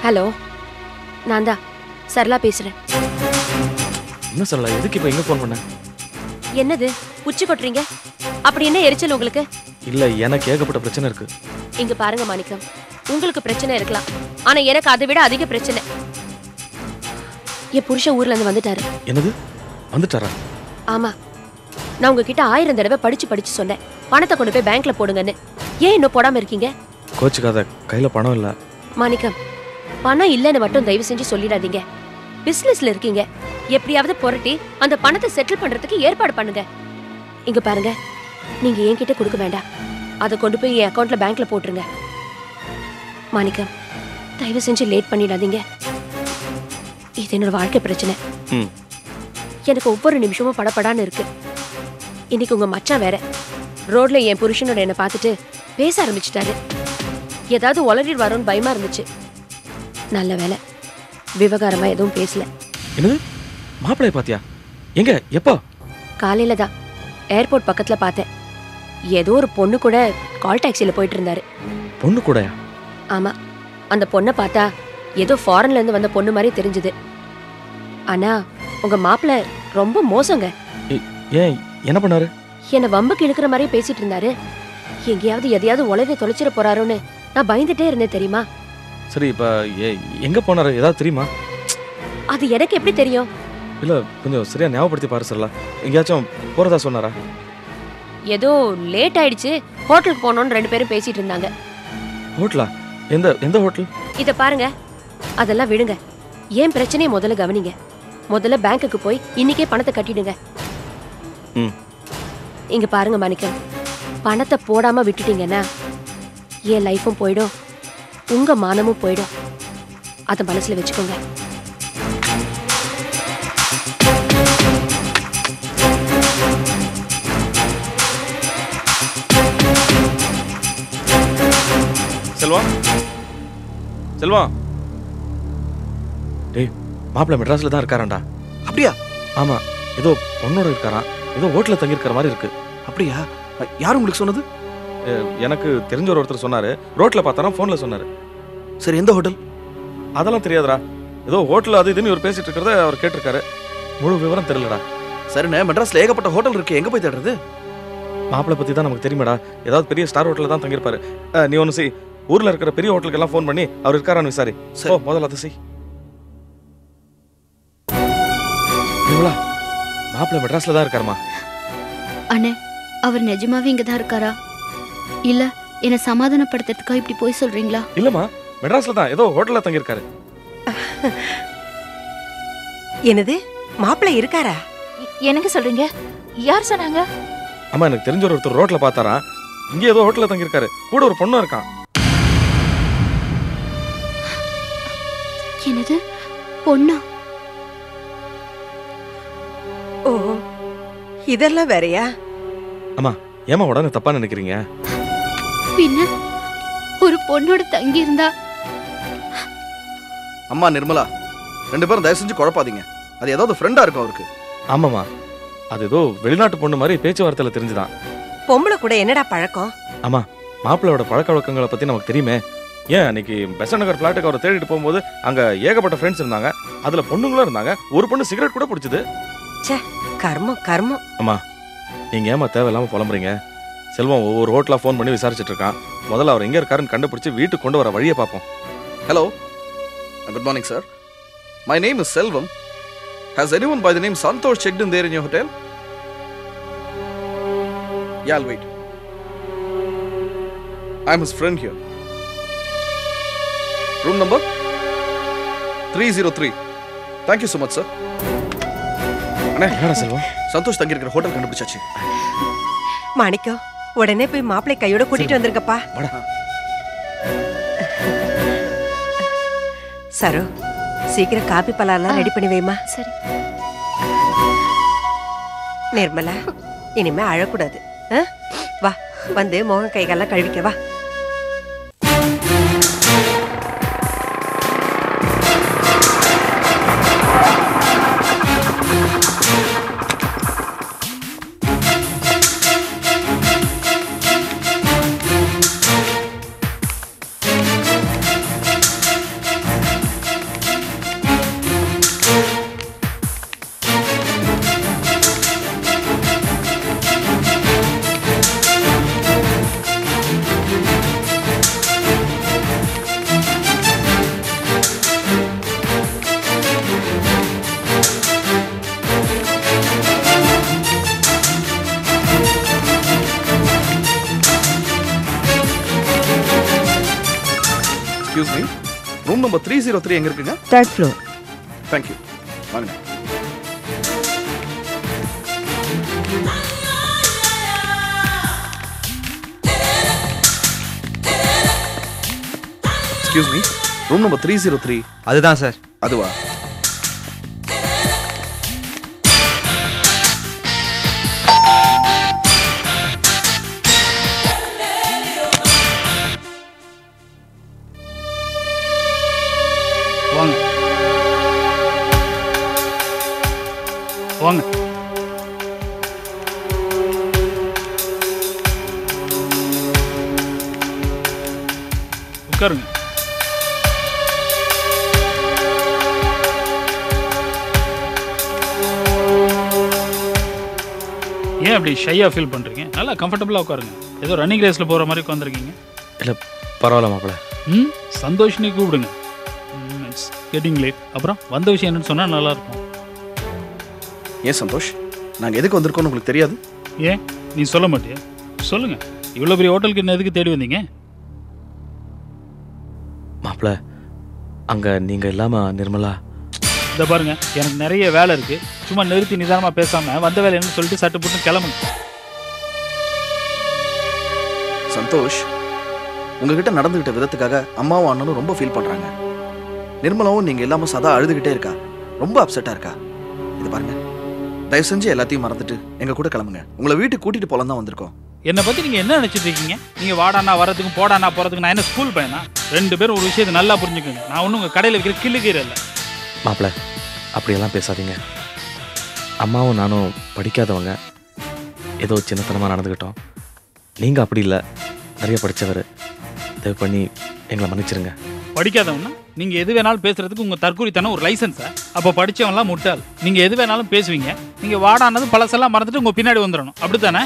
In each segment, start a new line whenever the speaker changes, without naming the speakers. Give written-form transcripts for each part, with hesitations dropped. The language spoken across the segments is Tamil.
ஹலோ, நான் தான் சரளா பேசுறேன்.
என்ன சரளா, எதுக்கு இப்ப எங்க போன் பண்ண?
என்னது உச்சி கொட்டுறீங்க? அப்படி என்ன எரிச்சல் உங்களுக்கு?
இல்ல, எனக்கு ஏகப்பட்ட பிரச்சனை இருக்கு.
இங்க பாருங்க மாணிக்கம், உங்களுக்கு பிரச்சனை இருக்கலாம், ஆனா எனக்கு அதை விட அதிக பிரச்சனை. என் புருஷன் ஊர்ல இருந்து வந்துட்டாரு.
என்னது, வந்துட்டாரா?
ஆமா, நான் உங்ககிட்ட 1000 தடவை படிச்சு சொன்னேன் பணத்தை கொண்டு போய் பேங்க்ல போடுங்கன்னு. ஏன் இன்னும் போடாம இருக்கீங்க?
கோச்சுக்காத, கையில பணம் இல்ல.
மாணிக்கம், பணம் இல்லைன்னு மட்டும் தயவு செஞ்சு சொல்லிடாதீங்க. பிசினஸ்ல இருக்கீங்க, எப்படியாவது புரட்டி அந்த பணத்தை செட்டில் பண்றதுக்கு ஏற்பாடு பண்ணுங்க. இங்க பாருங்க, நீங்க என்கிட்ட கொடுக்க வேண்டாம், அதை கொண்டு போய் என் அக்கௌண்ட்ல பேங்க்ல போட்டுருங்க. மாணிக்கம், தயவு செஞ்சு லேட் பண்ணிடாதீங்க. இது என்னோட வாழ்க்கை பிரச்சனை. எனக்கு ஒவ்வொரு நிமிஷமும் படப்படான்னு இருக்கு. இன்னைக்கு உங்க மச்சான் வேற ரோட்ல என் புருஷனோட என்ன பார்த்துட்டு பேச ஆரம்பிச்சுட்டாரு. ஏதாவது உளறிட்டு வரோன்னு பயமா இருந்துச்சு. நல்ல வேலை, விவகாரமா எதுவும் பேசல.
என்னது, மாப்பிள்ளைய பாத்தியா? எங்க, எப்போ?
காலையில தான் ஏர்போர்ட் பக்கத்துல பார்த்தேன். ஏதோ ஒரு பொண்ணு கூட கால் டாக்ஸில போயிட்டு இருந்தாரு.
பொண்ணு கூடயா?
ஆமா, அந்த பொண்ணை பார்த்தா ஏதோ ஃபாரின்ல இருந்து வந்த பொண்ணு மாதிரி தெரிஞ்சது. ஆனா உங்க மாப்பிள்ளை ரொம்ப மோசங்க.
ஏன், என்ன பண்ணாரு?
என்ன வம்புக்கு இழுக்கிற மாதிரியே பேசிட்டு இருந்தாரு. எங்கேயாவது எதையாவது உலகை தொலைச்சிட போறாரோன்னு நான் பயந்துட்டே இருந்தேன் தெரியுமா?
சரி, இப்ப எங்க போனாரு, ஏதாவது தெரியுமா?
அது எனக்கு எப்படி தெரியும்?
இல்ல, கொஞ்சம் சரியா ஞாபகப்படுத்தி பாரு சரளா. எங்கேயாச்சும் போறதா சொன்னாரா?
ஏதோ லேட் ஆயிடுச்சு, ஹோட்டலுக்கு போனோம்னு 2 பேரும் பேசிட்டு இருந்தாங்க.
ஹோட்டலா? எந்த ஹோட்டல்?
இத பாருங்க, அதெல்லாம் விடுங்க. ஏன் பிரச்சனையை முதல்ல கவனிங்க. முதல்ல பேங்க்குக்கு போய் இன்னைக்கே பணத்தை கட்டிடுங்க. இங்க பாருங்க மாணிக்கம், பணத்தை போடாம விட்டுட்டீங்கன்னா என் லைஃபும் போயிடும், உங்க மானமும் போயிடும். அத மனசுல வச்சுக்கோங்க.
செல்வா, செல்வா. டேய், மாப்பிள்ளை மெட்ராஸ்ல தான் இருக்காராண்டா.
அப்படியா?
ஆமா, ஏதோ பொண்ணோட இருக்காராம். ஏதோ ஹோட்டல்ல தங்கி இருக்கிற மாதிரி இருக்கு.
அப்படியா? யார் உங்களுக்கு சொன்னது?
எனக்கு தெரிஞ்ச ஒருத்தர் சொன்னாரு. ரோட்ல பார்த்தாராம், போன்ல சொன்னாரு.
சரி, எந்த ஹோட்டல்?
அதெல்லாம் தெரியாதுடா. ஏதோ ஹோட்டல் அது இதுன்னு இவர் பேசிட்டு இருக்கிறத அவர் கேட்டிருக்காரு. முழு விவரம் தெரியலடா.
சரிண்ணே, மெட்ராஸ்ல ஏகப்பட்ட ஹோட்டல் இருக்கு, எங்க போய் தேடுறது?
மாப்பிள்ளை பத்தி தான் நமக்கு தெரியுமாடா. ஏதாவது பெரிய ஸ்டார் ஹோட்டல்ல தான் தங்கியிருப்பாரு. நீ ஒன்று செய், ஊர்ல இருக்கிற பெரிய ஹோட்டலுக்கு எல்லாம் ஃபோன் பண்ணி அவர் இருக்காரான்னு விசாரி. சரி, முதல்ல அதை செய். மாப்பிள்ளை மெட்ராஸ்ல தான் இருக்காருமா.
அண்ணே, அவர் நிஜமாவே இங்க தான் இருக்காரா? இல்ல என்ன சமாதானப்படுத்துறதுக்கா இப்படி போய் சொல்றீங்களா?
இல்லம்மா, மெட்ராஸ்ல தான் ஏதோ ஹோட்டல்ல தங்கி இருக்காரு.
என்னது, மாப்பிள்ளை இருக்காரா?
எனக்கு சொல்றீங்க? யார் சொன்னாங்க?
அம்மா, எனக்கு தெரிஞ்ச ஒருத்தர் ரோட்ல பார்த்தாரா, இங்க ஏதோ ஹோட்டல்ல தங்கி இருக்காரு. கூட ஒரு பொண்ணு இருக்கான்.
என்னது, பொண்ணா?
ஓ, இதெல்லாம் வேறயா?
அம்மா, ஏமா உடனே தப்பா நினைக்கிறீங்க?
பின்ன ஒரு பொண்ணோட தங்கி இருந்தா?
அம்மா நிர்மலா, 2 பேரும் தயவு செஞ்சு குழப்பாதீங்க. அது ஏதாவது ஃப்ரெண்டா இருக்கும் அவருக்கு.
ஆமாமா, அது ஏதோ வெளிநாட்டு பொண்ணு மாதிரி பேச்சுவார்த்தையில தெரிஞ்சுதான்.
பொம்பளை கூட என்னடா பழக்கம்?
ஆமா, மாப்பிள்ளையோட பழக்க வழக்கங்களை பத்தி நமக்கு தெரியுமே. ஏன், அன்னைக்கு பெசன்ட் நகர் பிளாட்டுக்கு அவரை தேடிட்டு போகும்போது அங்க ஏகப்பட்ட ஃப்ரெண்ட்ஸ் இருந்தாங்க. அதுல பொண்ணுங்களும் இருந்தாங்க. ஒரு பொண்ணு சிகரெட் கூட பிடிச்சது.
ச்சே, கர்மம் கர்மம்.
அம்மா, நீங்க ஏமா தேவையில்லாம புலம்புறீங்க? செல்வம் ஒவ்வொரு ஹோட்டலா ஃபோன் பண்ணி விசாரிச்சுட்டு இருக்கான். முதல்ல அவர் எங்க இருக்காருன்னு கண்டுபிடிச்சு வீட்டுக்கு கொண்டு வர வழியை பார்ப்போம்.
Hello, good morning sir. My name is Selvam. Has anyone by the name Santosh checked in there in your hotel? Yeah, I'll wait. I'm his friend here. Room number 303. Thank you so much, sir. அண்ணே,
என்னடா செல்வம்?
சந்தோஷ் தங்கி இருக்கிற ஹோட்டல் கண்டுபிடிச்சாச்சு.
மாணிக்கம், உடனே போய் மாப்பிள்ளை கையோட கூட்டிட்டு வந்திருக்கப்பா. சரோ, சீக்கிரம் காபி பழம் ரெடி பண்ணி வைமா.
சரி.
நிர்மலா, இனிமே அழக்கூடாது. வா, வந்து முகம் கைகள்லாம் கழுவிக்க வா.
எக்ஸ்கியூஸ் மீ, ரூம் நம்பர் 303 எங்க இருக்குங்க?
3rd floor.
தேங்க்யூ. வாங்க. Excuse me, room number 303.
அதுதான் சார்.
அதுவா?
வாங்க வாங்க. உட்காருங்க. ஏன் அப்படி ஷையா ஃபீல் பண்றீங்க? நல்லா கம்ஃபர்டபுளா உட்காருங்க. ஏதோ ரன்னிங் ரேஸ்ல போற மாதிரி உட்காந்துருக்கீங்க.
இல்லை பரவாயில்ல மாப்பிள்ள.
சந்தோஷ் நீ கூப்பிடுங்க. It's getting late. அப்புறம் வந்த விஷயம் என்னன்னு சொன்னா நல்லா இருக்கும்.
ஏன் சந்தோஷ், நாங்க எதுக்கு வந்திருக்கோம்னு உங்களுக்கு தெரியாது?
ஏன் நீ சொல்ல மாட்டியா? சொல்லுங்க. இவ்வளோ பெரிய ஹோட்டலுக்கு என்ன எதுக்கு தேடி வந்தீங்க?
மாப்பிள்ள, அங்க நீங்க இல்லாம நிர்மலா.
இதை பாருங்க, எனக்கு நிறைய வேலை இருக்கு. சும்மா நிறுத்தி நிதானமா பேசாம வந்த வேலை என்னன்னு சொல்லிட்டு சட்டு போட்டு கிளம்புங்க.
சந்தோஷ், உங்ககிட்ட நடந்துகிட்ட விதத்துக்காக அம்மாவும் அண்ணனும் ரொம்ப ஃபீல் பண்றாங்க. நிர்மலாவும் நீங்க இல்லாம சதா அழுதுகிட்டே இருக்கா, ரொம்ப அப்செட்டா இருக்கா. இது பாருங்க, தயவு செஞ்சு எல்லாத்தையும் மறந்துட்டு எங்க கூட கிளம்புங்க. உங்களை வீட்டுக்கு கூட்டிட்டு போலாம் தான் வந்திருக்கோம்.
என்னை பத்தி நீங்க என்ன நினைச்சிட்டு இருக்கீங்க? நீங்க வாடானா வரதுக்கும் போடானா போறதுக்கு நான் என்ன ஸ்கூல் பையனா? ரெண்டு பேரும் ஒரு விஷயத்தை நல்லா புரிஞ்சுக்கோங்க. நான் ஒன்றும் உங்க கடையில் வைக்கிற கிள்ளுகீரை இல்லை.
மாப்பிள்ள, அப்படியெல்லாம் பேசாதீங்க. அம்மாவும் நானும் படிக்காதவங்க, ஏதோ சின்னத்தனமாக நடந்துக்கிட்டோம். நீங்கள் அப்படி இல்லை, நிறைய படித்தவர். தயவு பண்ணி எங்களை மன்னிச்சிருங்க.
படிக்காதவன்னா நீங்க எது வேணாலும் பேசுறதுக்கு உங்க தற்கூரித்தனம் ஒரு லைசன்ஸா? அப்போ படிச்சவன்லாம் முட்டாள். நீங்க எது வேணாலும் பேசுவீங்க. நீங்க வாடானது பழசெல்லாம் மறந்துட்டு உங்க பின்னாடி வந்துடணும், அப்படித்தானே?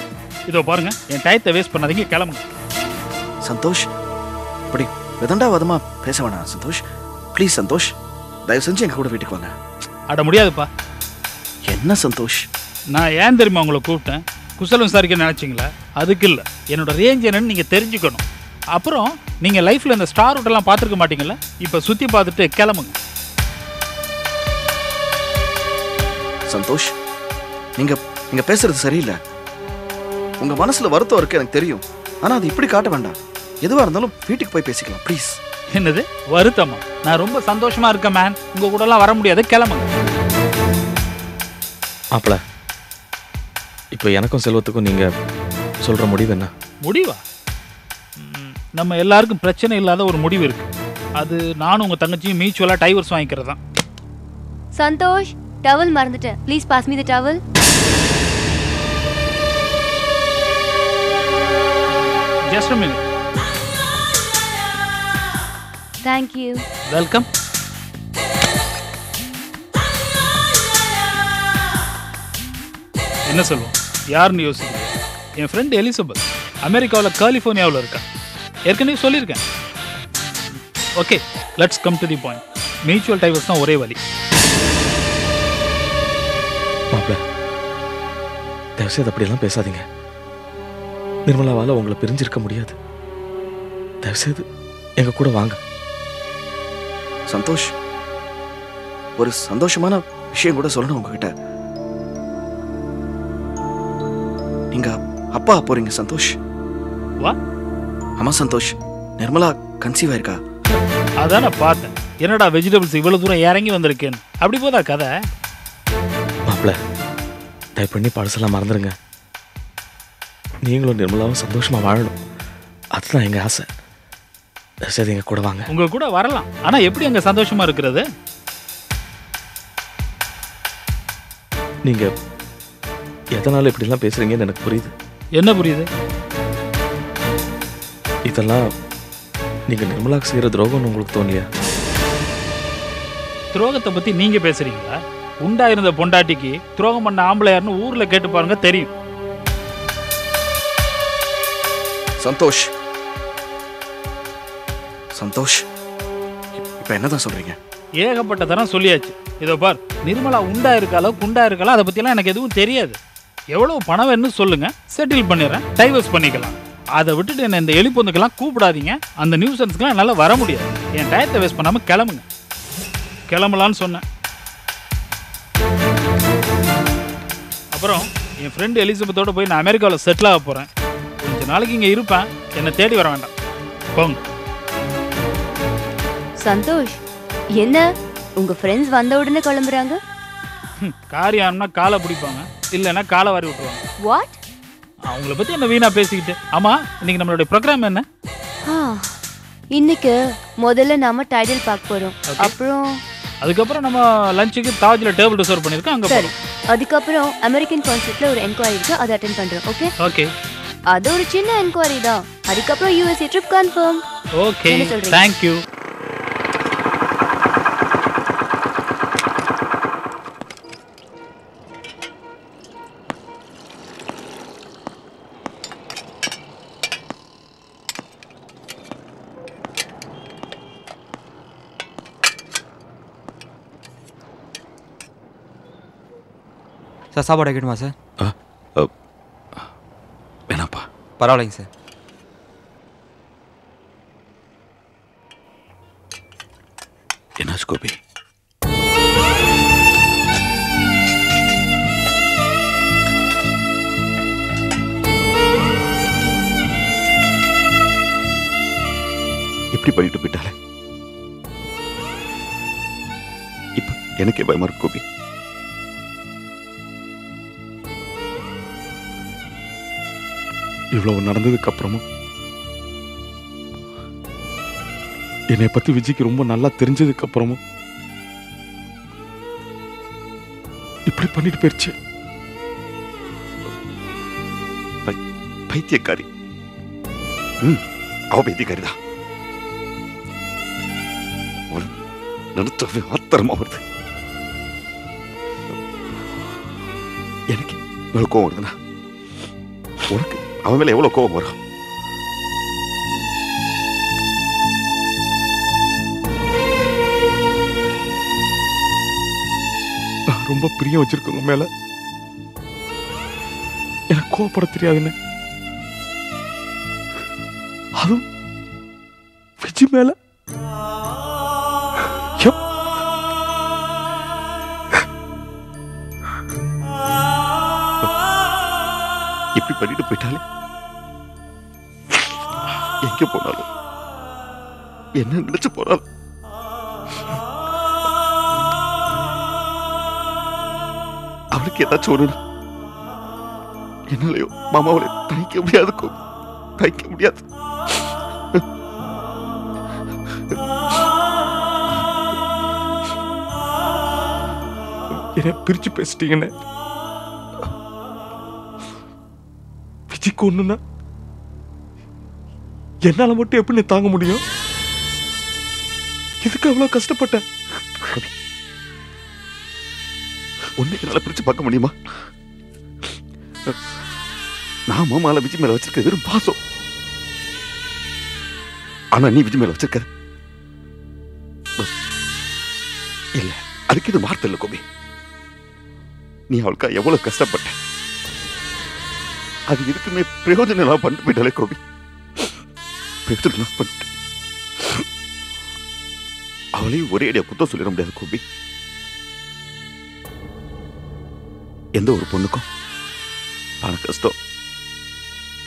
இதோ பாருங்க, என் டயத்தை வேஸ்ட் பண்ணாதீங்க, கிளம்புங்க.
சந்தோஷ், இப்படி விதண்டாவாதமா பேச வேணாம் சந்தோஷ். ப்ளீஸ் சந்தோஷ், தயவு செஞ்சு எங்க கூட வீட்டுக்கு வாங்க.
அட முடியாதுப்பா.
என்ன சந்தோஷ்?
நான் ஏன் தெரியுமா உங்களை கூப்பிட்டேன்? குசலம் விசாரிக்க நினைச்சிங்களா? அதுக்கு இல்லை, என்னோட ரேஞ்ச் என்னன்னு நீங்கள் தெரிஞ்சுக்கணும். அப்புறம் நீங்கள் லைஃப்பில் இந்த ஸ்டார் ஹோட்டல்லாம் பார்த்துருக்க மாட்டீங்கல்ல, இப்போ சுற்றி பார்த்துட்டு கிளம்புங்க.
சந்தோஷ், நீங்க நீங்க பேசுறது சரியில்லை. உங்க மனசுல வருத்தம் இருக்கு எனக்கு தெரியும். ஆனா அது இப்படி காட்ட வேண்டாம். எதுவா இருந்தாலும் வீட்டுக்கு போய் பேசிக்கலாம் ப்ளீஸ்.
என்னது வருத்தமா? நான் ரொம்ப சந்தோஷமா இருக்கேன் மேன். உங்க கூட எல்லாம் வர முடியாது, கிளம்புங்க.
மாப்பிள்ள, இப்போ எனக்கும் செல்வத்துக்கும் நீங்க சொல்ற முடிவு என்ன?
முடிவா? நம்ம எல்லாருக்கும் பிரச்சனை இல்லாத ஒரு முடிவு இருக்கு. அது நானும் உங்க தங்கச்சியும் மியூச்சுவலா டைவர்ஸ் வாங்கிக்கிறது தான்.
சந்தோஷ், டவல் மறந்துட்டேன். Please pass me the towel.
Just a minute.
Thank you.
Welcome. என்ன சொல்லுவோம்? யாருன்னு யோசிக்கிறேன். என் ஃப்ரெண்ட் எலிசபெத் அமெரிக்காவில் கலிஃபோர்னியாவில் இருக்கா. ஏற்கனவே சொல்லியிருக்கேன். Okay, let's come to the point. Mutual divorce தான் ஒரே வழி.
மாப்பிள்ள, தயவுசெய்து அப்படியெல்லாம் பேசாதீங்க. நிர்மலாவால் உங்களை பிரிஞ்சிருக்க முடியாது. தயவுசெய்து எங்க கூட வாங்க.
சந்தோஷ், ஒரு சந்தோஷமான விஷயம் கூட சொல்லணும் உங்ககிட்ட. நீங்க அப்பா போறீங்க சந்தோஷ்.
வா.
ஆமா சந்தோஷ், நிர்மலா கன்சீவ் ஆயிருக்கா.
அதான் நான் பார்த்தேன். என்னடா வெஜிடபிள்ஸ் இவ்வளவு தூரம் இறங்கி வந்திருக்கேன்னு. அப்படி போதா கதை?
மாப்பிள்ள, தயவு பண்ணி பழசெல்லாம் மறந்துடுங்க. நீங்களும் நிர்மலாவும் சந்தோஷமா வாழணும், அதுதான் எங்க ஆசை. சரி, எங்க கூட வாங்க.
உங்க கூட வரலாம், ஆனா எப்படி அங்க சந்தோஷமா இருக்கிறது?
நீங்க எதனால இப்படிலாம் பேசுறீங்கன்னு எனக்கு புரியுது.
என்ன புரியுது?
இதெல்லாம் நீங்க நிர்மலாக்கு செய்யற துரோகம்னு உங்களுக்கு தோணியா?
துரோகத்தை பத்தி நீங்க பேசுறீங்களா? உண்டா இருந்த பொண்டாட்டிக்கு துரோகம் பண்ண ஆம்பளை யாருன்னு ஊர்ல கேட்டு பாருங்க, தெரியும்.
சந்தோஷ், சந்தோஷ், இப்ப என்னதான் சொல்றீங்க?
ஏகப்பட்ட தரம் சொல்லியாச்சு. இதோ பார், நிர்மலா உண்டா இருக்காளோ குண்டா இருக்காளோ அதை பத்தியெல்லாம் எனக்கு எதுவும் தெரியாது. எவ்வளவு பணம் வேணும்னு சொல்லுங்க, செட்டில் பண்ணிடுறேன், டைவர்ஸ் பண்ணிக்கலாம். அதை விட்டுட்டு என்ன இந்த எலிப்பொந்துக்கெல்லாம் கூப்பிடாதீங்க. அந்த நியூசன்ஸ்க்கெல்லாம் என்னால் வர முடியாது. என் டயத்தை வேஸ்ட் பண்ணாமல் கிளம்புங்க. கிளம்பலான்னு சொன்னேன். அப்புறம் என் ஃப்ரெண்டு எலிசபெத்தோட போய் நான் அமெரிக்காவில் செட்டில் ஆக போகிறேன். கொஞ்ச நாளைக்கு இங்கே இருப்பேன். என்னை தேடி வர வேண்டாம். போங்க.
சந்தோஷ், என்ன உங்க ஃப்ரெண்ட்ஸ் வந்த உடனே கிளம்புறாங்க?
காரியானா காலை பிடிப்பாங்க, இல்லைன்னா காலை வாரி விட்டுருவாங்க.
வாட்?
அவங்கள பற்றி என்ன வீணா பேசிக்கிட்டு. ஆமாம், இன்னைக்கு நம்மளுடைய ப்ரோக்ராம் என்ன?
இன்னைக்கு முதல்ல நாம டைடல் பார்க்க போறோம். அப்புறம்
அதுக்கப்புறம் நம்ம லஞ்சுக்கு தாஜ்ல டேபிள் ரிசர்வ் பண்ணியிருக்கோம், அங்கே
சரி. அதுக்கப்புறம் அமெரிக்கன் கான்சர்ட்ல ஒரு என்கொயரி இருக்கு, அதை அட்டென்ட் பண்றோம். Okay
okay.
அது ஒரு சின்ன என்கொயரி தான். அதுக்கப்புறம் USA trip confirm.
Okay, thank you.
Sir சாப்பாடு வைக்கணுமா சார்?
வேணாப்பா.
பரவாயில்லைங்க சார்.
என்னாச்சு கோபி?
இப்படி பண்ணிட்டு போயிட்டாலே இப்ப எனக்கே பயமா இருக்கு கோபி.
இவ்வளவு நடந்ததுக்கு அப்புறமும் என்னை பத்தி விஜய்க்கு ரொம்ப நல்லா தெரிஞ்சதுக்கு அப்புறமும் இப்படி பண்ணிட்டு போயிருச்சு.
பைத்தியக்காரி. அவ பைத்தியக்காரிதான். நினைச்சவே ஆத்திரமா வருது. எனக்கு இவ்வளவு கோவம் வருதுன்னா உனக்கு அவன் மேல எவ்வளவு கோபம் வரும்?
நான் ரொம்ப பிரியம் வச்சிருக்கவங்க மேல எனக்கு கோவப்பட தெரியாதுன்னு, அதுவும் விஜய் மேல
இப்படி பண்ணிட்டு போயிட்டாலே எங்க போனாலும் என்ன நினைச்சு போனாலும் அவளுக்கு ஏதாச்சும் ஒண்ணு என்னாலையோ மாமாவளை தணிக்க முடியாது, தணிக்க முடியாது.
என்ன பிரிச்சு பேசிட்டீங்கன்னு விஜய்க்கு ஒண்ணுன்னா என்னால மட்டும் எப்படி தாங்க முடியும்? இதுக்கு அவ்வளவு கஷ்டப்பட்டேன்.
ஒண்ணு என்னால பிரிச்சு பார்க்க முடியுமா? நான் மாமால விஜய் மேல வச்சிருக்க வெறும் பாசம். ஆனா நீ விஜய் மேல வச்சிருக்க இல்ல, அதுக்கு இது வார்த்தை இல்ல கோபி. நீ அவளுக்கா எவ்வளவு கஷ்டப்பட்ட, அது எதுக்குமே பிரயோஜனம் பண்ணிட்டு போயிட்டாலே கோபி. பிரயோஜனம் பண்ணிட்டு அவளையும் ஒரே அடியா குத்தம் சொல்லிட முடியாது கோபி. எந்த ஒரு பொண்ணுக்கும் பண கஷ்டம்,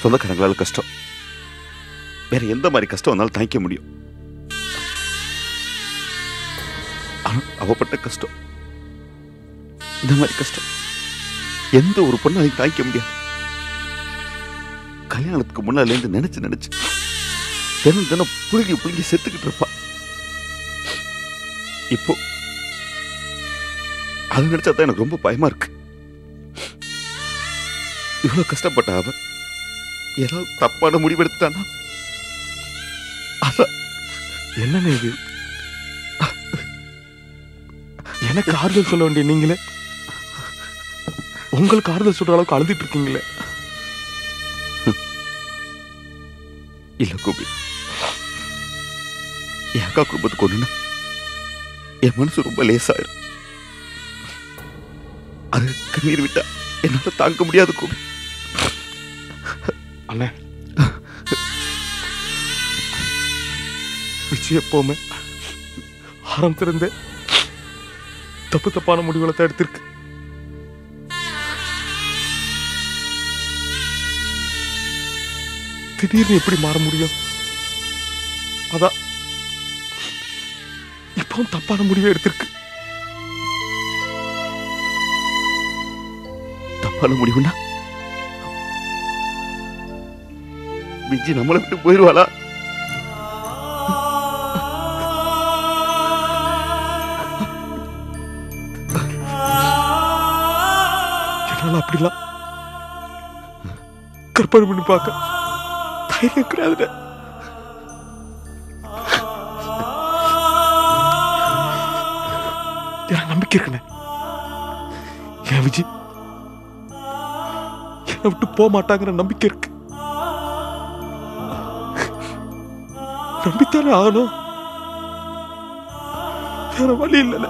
சொந்தக்காரங்களால கஷ்டம், வேற எந்த மாதிரி கஷ்டம் வந்தாலும் தாங்கிக்க முடியும். ஆனா அவப்பட்ட கஷ்டம், இந்த மாதிரி கஷ்டம் எந்த ஒரு பொண்ணாலையும் தாங்கிக்க முடியாது. கல்யாணத்துக்கு முன்னால இருந்து நினைச்சு நினைச்சு தினம் தினம் புழுங்கி புழுங்கி செத்துக்கிட்டு இருப்பா. இப்போ அது நினைச்சாதான் எனக்கு ரொம்ப பயமா இருக்கு. இவ்வளவு கஷ்டப்பட்ட அவ ஏதாவது தப்பான முடிவெடுத்துட்டானா? அதான்
என்னன்னு இது? எனக்கு ஆறுதல் சொல்ல வேண்டிய நீங்களே உங்களுக்கு ஆறுதல் சொல்ற அளவுக்கு அழுதுட்டு இருக்கீங்களே.
இல்ல கோபி, என் அக்கா குடும்பத்துக்கு ஒண்ணுன்னா என் மனசு ரொம்ப லேசாயிரும். அது கண்ணீர் விட்டா என்னால தாங்க முடியாது கோபி.
அண்ணே,
விஜய் எப்பவுமே ஆரம்பத்திலிருந்தே தப்பு தப்பான முடிவுகளை தான் எடுத்திருக்கு. திடீர்னு எப்படி மாற முடியும்? அதான் இப்பவும் தப்பான முடிவை எடுத்திருக்கு. தப்பான முடிவுனா விஜய் நம்மளை விட்டு போயிடுவாளா? என்னால அப்படிலாம் கற்பனை பண்ணி பார்க்க தைரியம் கிடையாது. எனக்கு நம்பிக்கை இருக்குண்ணே. என் விஜய் என்னை விட்டு போக மாட்டாங்கிற நம்பிக்கை இருக்கு. நம்பித்தானே ஆகணும், வேற வழி இல்லைண்ணே.